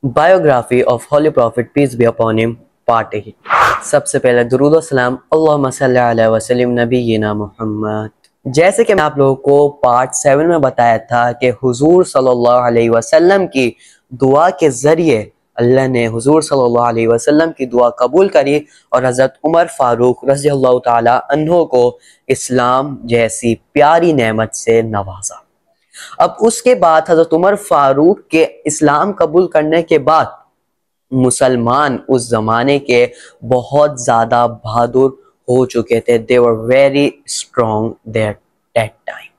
Biography of holy prophet peace be upon him part 8। सबसे पहले दुरूद व सलाम अल्लाहुम्मा सल्ली अला वसल्लम नबीना मुहम्मद। जैसे कि मैं आप लोगों को पार्ट 7 में बताया था कि हुजूर सल्लल्लाहु अलैहि वसल्लम की दुआ के ज़रिए अल्लाह ने हुजूर सल्लल्लाहु अलैहि वसल्लम की दुआ कबूल करी और हज़रत उमर फारूक रज़ियल्लाहु ताला अन्हो को इस्लाम जैसी प्यारी नेमत से नवाजा। अब उसके बाद हजरत उमर फारूक के इस्लाम कबूल करने के बाद मुसलमान उस जमाने के बहुत ज्यादा बहादुर हो चुके थे। They were very strong that time.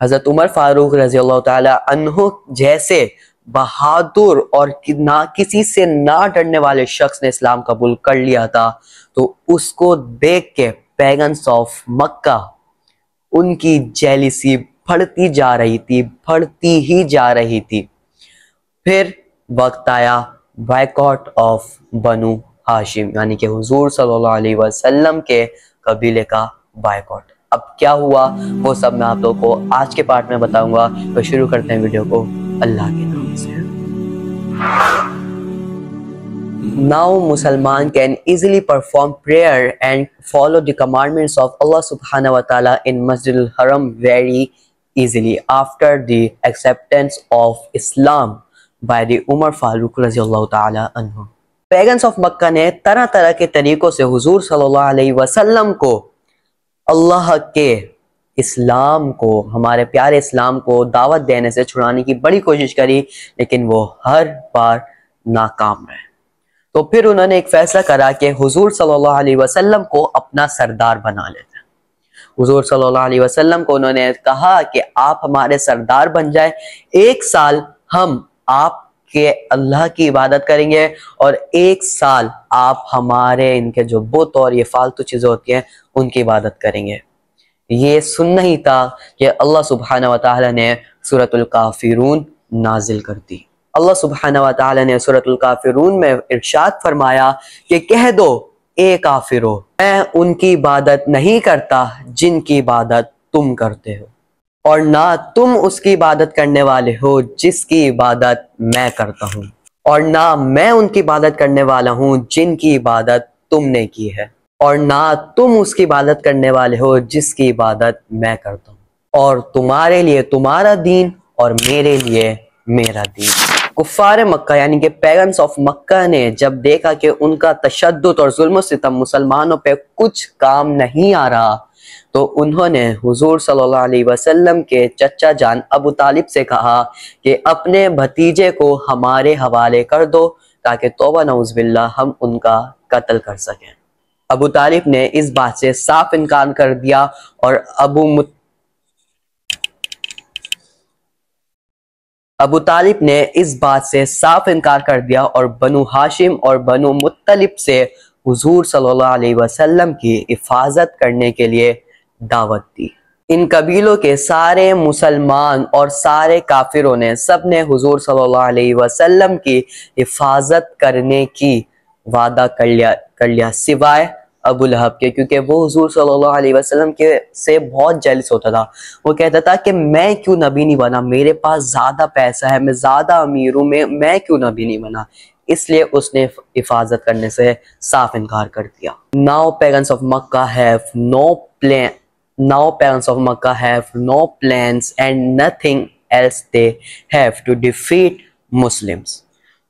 Hazrat Umar Farooq रजी अल्लाह ताला अन्हु जैसे बहादुर और ना किसी से ना डरने वाले शख्स ने इस्लाम कबूल कर लिया था, तो उसको देख के पैगन्स ऑफ मक्का उनकी जेलिसी बढ़ती जा रही थी, बढ़ती ही जा रही थी। फिर वक्त आया बायकॉट ऑफ बनु हाशिम, यानी कि हुजूर सल्लल्लाहु अलैहि वसल्लम के कबीले का बायकॉट। अब क्या हुआ वो सब मैं आप लोगों को आज के पार्ट में बताऊंगा। तो शुरू करते हैं वीडियो को अल्लाह के नाम से। Now Musliman can easily perform prayer and follow the commandments of Allah subhanahu wa ta'ala in Masjid al-Haram very easily after the acceptance of Islam by the Umar Farooq रज़ियल्लाहु ta'ala anhu। Pagans of Makkah ने तरह तरह के तरीकों से हुजूर सल्लल्लाहु अलैहि वसल्लम को अल्लाह के इस्लाम को, हमारे प्यारे इस्लाम को दावत देने से छुड़ाने की बड़ी कोशिश करी, लेकिन वो हर बार नाकाम रहे। तो फिर उन्होंने एक फैसला करा कि हुजूर सल्लल्लाहु अलैहि वसल्लम को अपना सरदार बना लेते हैं। हुजूर सल्लल्लाहु अलैहि वसल्लम को उन्होंने कहा कि आप हमारे सरदार बन जाए, एक साल हम आपके अल्लाह की इबादत करेंगे और एक साल आप हमारे इनके जो बुत और ये फालतू चीजें होती हैं उनकी इबादत करेंगे। ये सुनना ही था कि अल्लाह सुब्हानहू व तआला ने सूरतुल काफिरून नाजिल कर दी। अल्लाह सुब्हानहू व तआला ने सूरतुल काफिरून में इरशाद फरमाया कि कह दो ए काफिरो, मैं उनकी इबादत नहीं करता जिनकी इबादत तुम करते हो, और ना तुम उसकी इबादत करने वाले हो जिसकी इबादत मैं करता हूँ, और ना मैं उनकी इबादत करने वाला हूँ जिनकी इबादत तुमने की है, और ना तुम उसकी इबादत करने वाले हो जिसकी इबादत मैं करता हूँ, और तुम्हारे लिए तुम्हारा दीन और मेरे लिए मेरा दीन। कुफ्फार मक्का यानी कि पैगन्स ऑफ मक्का ने जब देखा कि उनका तशद्दुद और जुल्म सितम मुसलमानों पे कुछ काम नहीं आ रहा, तो उन्होंने हुजूर सल्लल्लाहु अलैहि वसल्लम के चचा जान अबू तालिब से कहा कि अपने भतीजे को हमारे हवाले कर दो ताकि तौबा नऊज़ बिल्लाह हम उनका कत्ल कर सकें। अबू तालिब ने इस बात से साफ इनकार कर दिया और अबू तालिब ने इस बात से साफ इनकार कर दिया और बनु हाशिम और बनु मुत्तलिब से हुजूर सल्लल्लाहु अलैहि वसल्लम की हिफाजत करने के लिए दावत दी। इन कबीलों के सारे मुसलमान और सारे काफिरों ने सब ने हुजूर सल्लल्लाहु अलैहि वसल्लम की हिफाजत करने की वादा कर लिया सिवाय अबू लहब के, क्योंकि वो हुजूर सल्लल्लाहु अलैहि वसल्लम के से बहुत जेलस होता था। वो कहता था कि मैं क्यों नबी नहीं बना, मेरे पास ज्यादा पैसा है, मैं ज्यादा अमीर हूं, मैं क्यों नबी नहीं बना, इसलिए उसने हिफाजत करने से साफ इनकार कर दिया। Now pagans of Mecca have no plan, now pagans of Mecca have no plans and nothing else they have to defeat Muslims.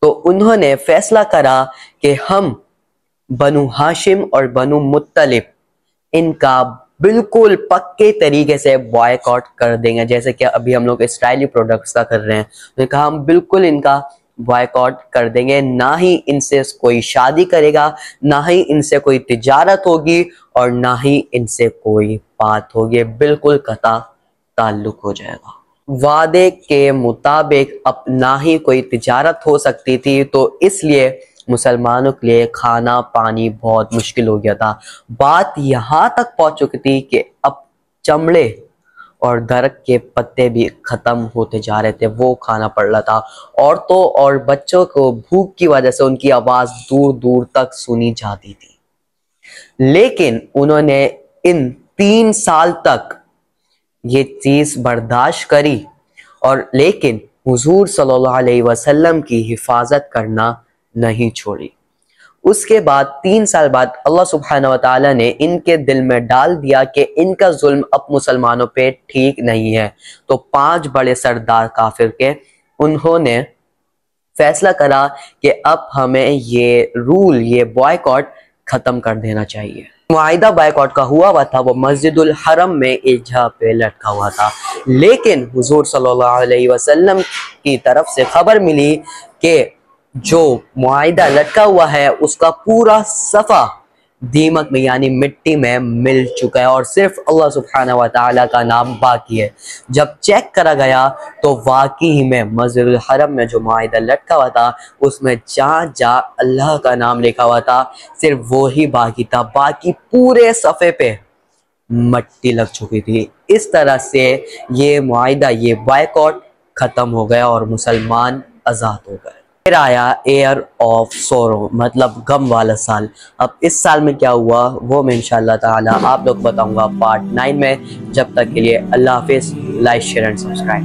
तो उन्होंने फैसला करा कि हम बनु हाशिम और बनु मुत्तलिब इनका बिल्कुल पक्के तरीके से बॉयकॉट कर देंगे, जैसे कि अभी हम लोग इसराइली प्रोडक्ट्स का कर रहे हैं। तो कहा हम बिल्कुल इनका बॉयकॉट कर देंगे, ना ही इनसे कोई शादी करेगा, ना ही इनसे कोई तिजारत होगी और ना ही इनसे कोई बात होगी, बिल्कुल कता ताल्लुक हो जाएगा। वादे के मुताबिक अब ना ही कोई तिजारत हो सकती थी, तो इसलिए मुसलमानों के लिए खाना पानी बहुत मुश्किल हो गया था। बात यहाँ तक पहुंच चुकी थी कि अब चमड़े और दरख्त के पत्ते भी खत्म होते जा रहे थे, वो खाना पड़ रहा था। औरतों और बच्चों को भूख की वजह से उनकी आवाज दूर दूर तक सुनी जाती थी, लेकिन उन्होंने इन 3 साल तक ये चीज बर्दाश्त करी और लेकिन हुजूर सल्लल्लाहु अलैहि वसल्लम की हिफाजत करना नहीं छोड़ी। उसके बाद 3 साल बाद अल्लाह सुब्हानहू व तआला ने इनके दिल में डाल दिया कि इनका जुल्म अब मुसलमानों पे ठीक नहीं है। तो 5 बड़े सरदार काफिर के उन्होंने फैसला करा कि अब हमें ये रूल, ये बॉयकॉट खत्म कर देना चाहिए। मुआहिदा बॉयकॉट का हुआ था वो मस्जिदुल हरम में एक जगह पे लटका हुआ था, लेकिन हुजूर सल्लल्लाहु अलैहि वसल्लम की तरफ से खबर मिली कि जो मुआहिदा लटका हुआ है उसका पूरा सफ़ा दीमक में यानी मिट्टी में मिल चुका है और सिर्फ अल्लाह सुब्हानहू व तआला का नाम बाकी है। जब चेक करा गया तो वाकई में मस्जिदुल हरम में जो मुआहिदा लटका हुआ था उसमें जहाँ जहाँ अल्लाह का नाम लिखा हुआ था सिर्फ वो ही बाकी था, बाकी पूरे सफ़े पे मट्टी लग चुकी थी। इस तरह से ये मुआहिदा, ये बॉयकॉट ख़त्म हो गया और मुसलमान आज़ाद हो गए। फिर आया ईयर ऑफ सोरो, मतलब गम वाला साल। अब इस साल में क्या हुआ वो मैं इंशाअल्लाह ताला आप लोग बताऊंगा पार्ट 9 में। जब तक के लिए अल्लाह हाफिज़। Like share and subscribe.